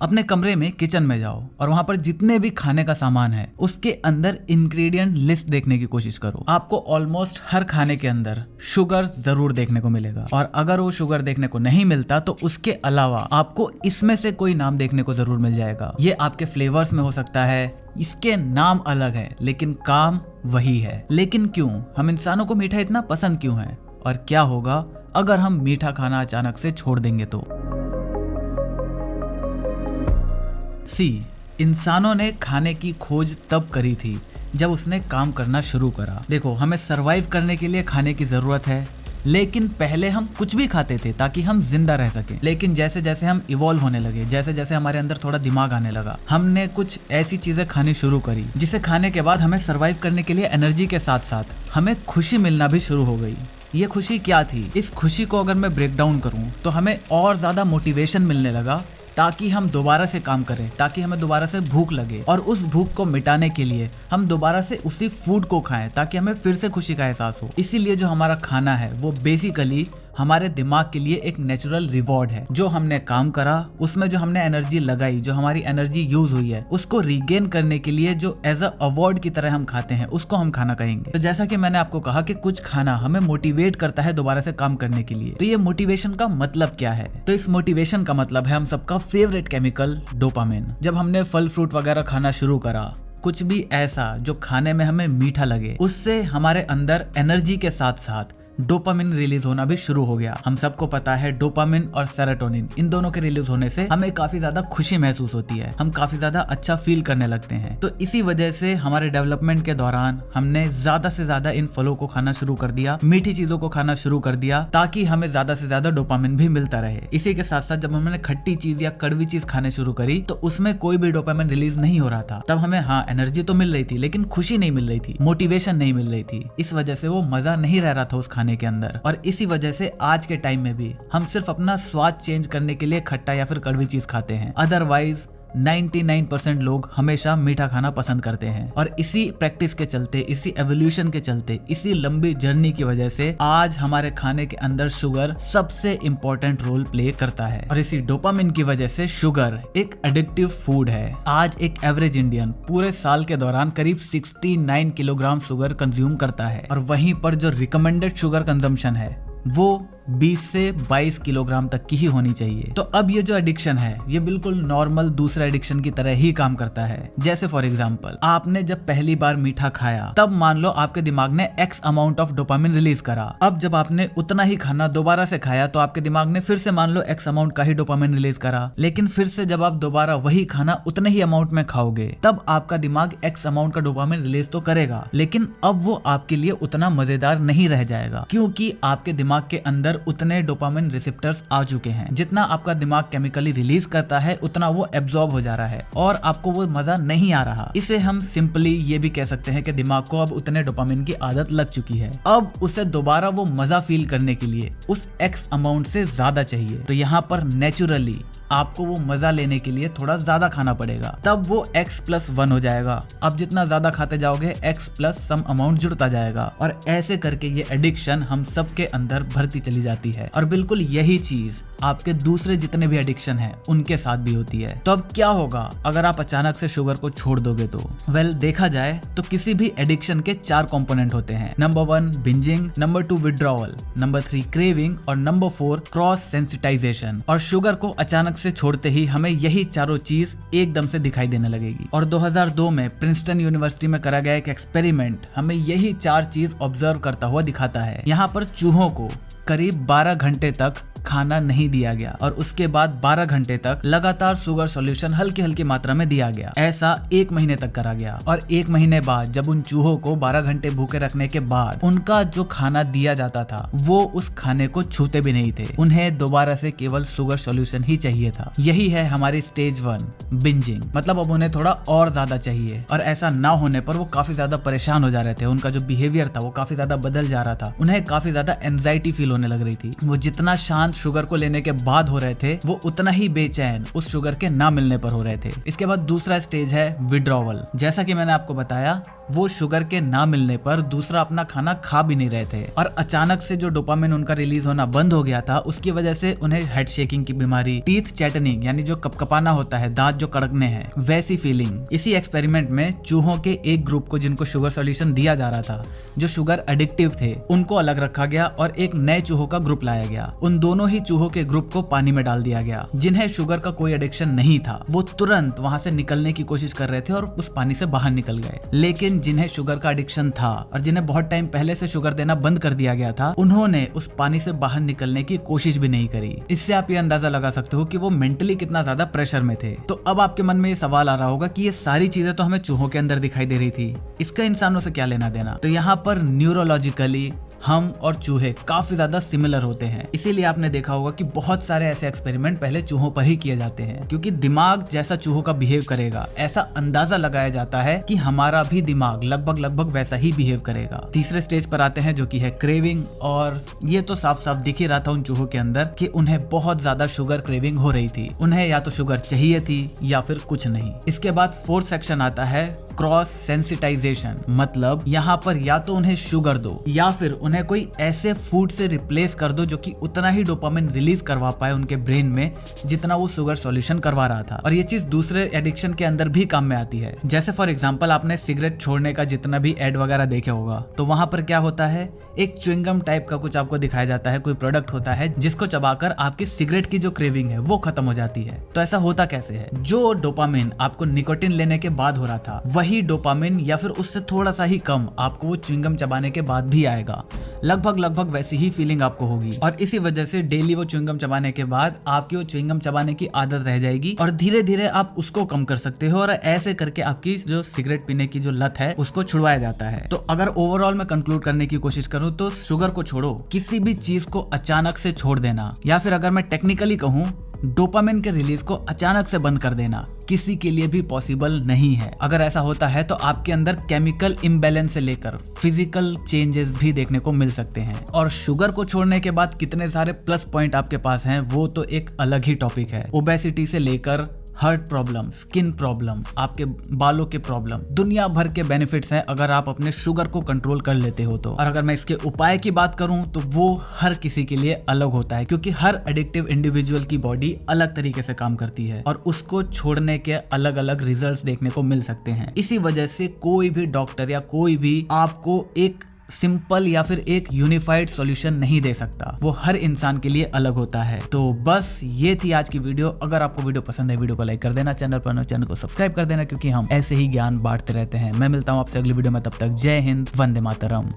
अपने कमरे में किचन में जाओ और वहां पर जितने भी खाने का सामान है उसके अंदर इंग्रेडिएंट लिस्ट देखने की कोशिश करो। आपको ऑलमोस्ट हर खाने के अंदर शुगर जरूर देखने को मिलेगा, और अगर वो शुगर देखने को नहीं मिलता तो उसके अलावा आपको इसमें से कोई नाम देखने को जरूर मिल जाएगा। ये आपके फ्लेवर्स में हो सकता है, इसके नाम अलग है लेकिन काम वही है। लेकिन क्यों हम इंसानों को मीठा इतना पसंद क्यों है, और क्या होगा अगर हम मीठा खाना अचानक से छोड़ देंगे तो? इंसानों ने खाने की खोज तब करी थी जब उसने काम करना शुरू करा। देखो, हमें सरवाइव करने के लिए खाने की जरूरत है, लेकिन पहले हम कुछ भी खाते थे ताकि हम जिंदा रह सकें। लेकिन जैसे जैसे हम इवॉल्व होने लगे, जैसे जैसे हमारे अंदर थोड़ा दिमाग आने लगा, हमने कुछ ऐसी चीजें खानी शुरू करी जिसे खाने के बाद हमें सरवाइव करने के लिए एनर्जी के साथ साथ हमें खुशी मिलना भी शुरू हो गई। ये खुशी क्या थी? इस खुशी को अगर मैं ब्रेक डाउन करूं तो हमें और ज्यादा मोटिवेशन मिलने लगा ताकि हम दोबारा से काम करें, ताकि हमें दोबारा से भूख लगे, और उस भूख को मिटाने के लिए हम दोबारा से उसी फूड को खाएं ताकि हमें फिर से खुशी का एहसास हो। इसीलिए जो हमारा खाना है वो बेसिकली हमारे दिमाग के लिए एक नेचुरल रिवॉर्ड है। जो हमने काम करा, उसमें जो हमने एनर्जी लगाई, जो हमारी एनर्जी यूज हुई है, उसको रिगेन करने के लिए जो एज अ अवार्ड की तरह हम खाते हैं, उसको हम खाना कहेंगे। तो जैसा कि मैंने आपको कहा कि कुछ खाना हमें मोटिवेट करता है दोबारा से काम करने के लिए। तो ये मोटिवेशन का मतलब क्या है? तो इस मोटिवेशन का मतलब है हम सबका फेवरेट केमिकल डोपामिन। जब हमने फल फ्रूट वगैरह खाना शुरू करा, कुछ भी ऐसा जो खाने में हमें मीठा लगे, उससे हमारे अंदर एनर्जी के साथ साथ डोपामिन रिलीज होना भी शुरू हो गया। हम सबको पता है डोपामिन और सेरोटोनिन, इन दोनों के रिलीज होने से हमें काफी ज्यादा खुशी महसूस होती है, हम काफी ज्यादा अच्छा फील करने लगते हैं। तो इसी वजह से हमारे डेवलपमेंट के दौरान हमने ज्यादा से ज्यादा इन फलों को खाना शुरू कर दिया, मीठी चीजों को खाना शुरू कर दिया, ताकि हमें ज्यादा से ज्यादा डोपामिन भी मिलता रहे। इसी के साथ साथ जब हमने खट्टी चीज या कड़वी चीज खाने शुरू करी तो उसमें कोई भी डोपामिन रिलीज नहीं हो रहा था। तब हमें एनर्जी तो मिल रही थी लेकिन खुशी नहीं मिल रही थी, मोटिवेशन नहीं मिल रही थी। इस वजह से वो मजा नहीं रह रहा था उस खाने के अंदर। और इसी वजह से आज के टाइम में भी हम सिर्फ अपना स्वाद चेंज करने के लिए खट्टा या फिर कड़वी चीज खाते हैं। अदरवाइज 99% लोग हमेशा मीठा खाना पसंद करते हैं। और इसी प्रैक्टिस के चलते, इसी एवोल्यूशन के चलते, इसी लंबी जर्नी की वजह से आज हमारे खाने के अंदर शुगर सबसे इंपॉर्टेंट रोल प्ले करता है। और इसी डोपामिन की वजह से शुगर एक एडिक्टिव फूड है। आज एक एवरेज इंडियन पूरे साल के दौरान करीब 69 किलोग्राम शुगर कंज्यूम करता है, और वहीं पर जो रिकमेंडेड शुगर कंजम्पशन है वो 20 से 22 किलोग्राम तक की ही होनी चाहिए। तो अब ये जो एडिक्शन है ये बिल्कुल नॉर्मल दूसरे एडिक्शन की तरह ही काम करता है। जैसे फॉर एग्जांपल, आपने जब पहली बार मीठा खाया तब मान लो आपके दिमाग ने X amount of dopamine release करा। अब जब आपने उतना ही खाना दोबारा से खाया तो आपके दिमाग ने फिर से मान लो X अमाउंट का ही डोपामिन रिलीज करा। लेकिन फिर से जब आप दोबारा वही खाना उतने ही अमाउंट में खाओगे तब आपका दिमाग X अमाउंट का डोपामिन रिलीज तो करेगा, लेकिन अब वो आपके लिए उतना मजेदार नहीं रह जाएगा, क्योंकि आपके दिमाग के अंदर उतने डोपामिन रिसेप्टर्स आ चुके हैं। जितना आपका दिमाग केमिकली रिलीज करता है उतना वो एब्जॉर्ब हो जा रहा है और आपको वो मजा नहीं आ रहा। इसे हम सिंपली ये भी कह सकते हैं कि दिमाग को अब उतने डोपामिन की आदत लग चुकी है। अब उसे दोबारा वो मजा फील करने के लिए उस X अमाउंट से ज्यादा चाहिए। तो यहाँ पर नेचुरली आपको वो मजा लेने के लिए थोड़ा ज्यादा खाना पड़ेगा, तब वो X+1 हो जाएगा। अब जितना ज्यादा खाते जाओगे X+ सम अमाउंट जुड़ता जाएगा, और ऐसे करके ये एडिक्शन हम सबके अंदर भरती चली जाती है। और बिल्कुल यही चीज आपके दूसरे जितने भी एडिक्शन हैं उनके साथ भी होती है। तो अब क्या होगा अगर आप अचानक से शुगर को छोड़ दोगे तो? देखा जाए तो किसी भी एडिक्शन के 4 कंपोनेंट होते हैं। Number 1 bingeing, number 2 withdrawal, number 3 craving और नंबर 4 क्रॉस सेंसिटाइजेशन। और शुगर को अचानक से छोड़ते ही हमें यही चारों चीज एकदम से दिखाई देने लगेगी। और 2002 में प्रिंसटन यूनिवर्सिटी में करा गया एक एक्सपेरिमेंट हमें यही 4 चीज ऑब्जर्व करता हुआ दिखाता है। यहाँ पर चूहों को करीब 12 घंटे तक खाना नहीं दिया गया और उसके बाद 12 घंटे तक लगातार शुगर सॉल्यूशन हल्की हल्की मात्रा में दिया गया। ऐसा 1 महीने तक करा गया, और 1 महीने बाद जब उन चूहों को 12 घंटे भूखे रखने के बाद उनका जो खाना दिया जाता था वो उस खाने को छूते भी नहीं थे। उन्हें दोबारा से केवल शुगर सॉल्यूशन ही चाहिए था। यही है हमारी स्टेज 1 बिंजिंग। मतलब अब उन्हें थोड़ा और ज्यादा चाहिए, और ऐसा ना होने पर वो काफी ज्यादा परेशान हो जा रहे थे। उनका जो बिहेवियर था वो काफी ज्यादा बदल जा रहा था। उन्हें काफी ज्यादा एंजाइटी फील होने लग रही थी। वो जितना शांत शुगर को लेने के बाद हो रहे थे वो उतना ही बेचैन उस शुगर के ना मिलने पर हो रहे थे। इसके बाद दूसरा स्टेज है विड्रॉवल। जैसा कि मैंने आपको बताया, वो शुगर के ना मिलने पर दूसरा अपना खाना खा भी नहीं रहे थे और अचानक से जो डोपामिन उनका रिलीज होना बंद हो गया था, उसकी वजह से उन्हें हेड शेकिंग की बीमारी, टीथ चैटनिंग यानी जो कपकपाना होता है, दांत जो कड़कने हैं, वैसी फीलिंग। इसी एक्सपेरिमेंट में चूहों के एक ग्रुप को जिनको शुगर सॉल्यूशन दिया जा रहा था, जो शुगर एडिक्टिव थे, उनको अलग रखा गया और एक नए चूहों का ग्रुप लाया गया। उन दोनों ही चूहों के ग्रुप को पानी में डाल दिया गया। जिन्हें शुगर का कोई एडिक्शन नहीं था वो तुरंत वहां से निकलने की कोशिश कर रहे थे और उस पानी से बाहर निकल गए। लेकिन जिन्हें शुगर का एडिक्शन था और जिन्हें बहुत टाइम पहले से शुगर देना बंद कर दिया गया था, उन्होंने उस पानी से बाहर निकलने की कोशिश भी नहीं करी। इससे आप ये अंदाजा लगा सकते हो कि वो मेंटली कितना ज्यादा प्रेशर में थे। तो अब आपके मन में ये सवाल आ रहा होगा कि ये सारी चीजें तो हमें चूहों के अंदर दिखाई दे रही थी, इसका इंसानों से क्या लेना देना। तो यहाँ पर न्यूरोलॉजिकली हम और चूहे काफी ज्यादा सिमिलर होते हैं। इसीलिए आपने देखा होगा कि बहुत सारे ऐसे एक्सपेरिमेंट पहले चूहों पर ही किए जाते हैं, क्योंकि दिमाग जैसा चूहों का बिहेव करेगा ऐसा अंदाजा लगाया जाता है कि हमारा भी दिमाग लगभग वैसा ही बिहेव करेगा। तीसरे स्टेज पर आते हैं जो कि है क्रेविंग, और ये तो साफ साफ दिख ही रहा था उन चूहों के अंदर कि उन्हें बहुत ज्यादा शुगर क्रेविंग हो रही थी। उन्हें या तो शुगर चाहिए थी या फिर कुछ नहीं। इसके बाद फोर्थ सेक्शन आता है क्रॉस सेंसिटाइजेशन, मतलब यहाँ पर या तो उन्हें शुगर दो या फिर उन्हें कोई ऐसे फूड से रिप्लेस कर दो जो कि उतना ही डोपामिन रिलीज करवा पाए उनके ब्रेन में जितना वो शुगर सॉल्यूशन करवा रहा था। और ये चीज दूसरे एडिक्शन के अंदर भी काम में आती है। जैसे फॉर एग्जांपल आपने सिगरेट छोड़ने का जितना भी एड वगैरह देखे होगा, तो वहां पर क्या होता है, एक च्युइंगम टाइप का कुछ आपको दिखाया जाता है, कोई प्रोडक्ट होता है जिसको चबाकर आपकी सिगरेट की जो क्रेविंग है वो खत्म हो जाती है। तो ऐसा होता कैसे है, जो डोपामिन आपको निकोटिन लेने के बाद हो रहा था वही डोपामिन या फिर उससे थोड़ा सा ही कम आपको वो च्युइंगम चबाने के बाद भी आएगा। लगभग वैसी ही फीलिंग आपको होगी और इसी वजह से डेली वो च्युइंगम चबाने के बाद आपकी वो च्युइंगम चबाने की आदत रह जाएगी और धीरे धीरे आप उसको कम कर सकते हो और ऐसे करके आपकी जो सिगरेट पीने की जो लत है उसको छुड़वाया जाता है। तो अगर ओवरऑल मैं कंक्लूड करने की कोशिश करूं तो शुगर को छोड़ो, किसी भी चीज को अचानक से छोड़ देना, या फिर अगर मैं टेक्निकली कहूं डोपामिन के रिलीज को अचानक से बंद कर देना किसी के लिए भी पॉसिबल नहीं है। अगर ऐसा होता है तो आपके अंदर केमिकल इम्बैलेंस से लेकर फिजिकल चेंजेस भी देखने को मिल सकते हैं। और शुगर को छोड़ने के बाद कितने सारे प्लस पॉइंट आपके पास हैं वो तो एक अलग ही टॉपिक है। ओबेसिटी से लेकर हार्ट प्रॉब्लम, स्किन प्रॉब्लम, आपके बालों के प्रॉब्लम, दुनिया भर के बेनिफिट्स हैं अगर आप अपने शुगर को कंट्रोल कर लेते हो तो। और अगर मैं इसके उपाय की बात करूं तो वो हर किसी के लिए अलग होता है, क्योंकि हर एडिक्टिव इंडिविजुअल की बॉडी अलग तरीके से काम करती है और उसको छोड़ने के अलग अलग रिजल्ट्स देखने को मिल सकते हैं। इसी वजह से कोई भी डॉक्टर या कोई भी आपको एक सिंपल या फिर एक यूनिफाइड सॉल्यूशन नहीं दे सकता, वो हर इंसान के लिए अलग होता है। तो बस ये थी आज की वीडियो। अगर आपको वीडियो पसंद है वीडियो को लाइक कर देना, चैनल पर चैनल को सब्सक्राइब कर देना, क्योंकि हम ऐसे ही ज्ञान बांटते रहते हैं। मैं मिलता हूँ आपसे अगली वीडियो में, तब तक जय हिंद, वंदे मातरम।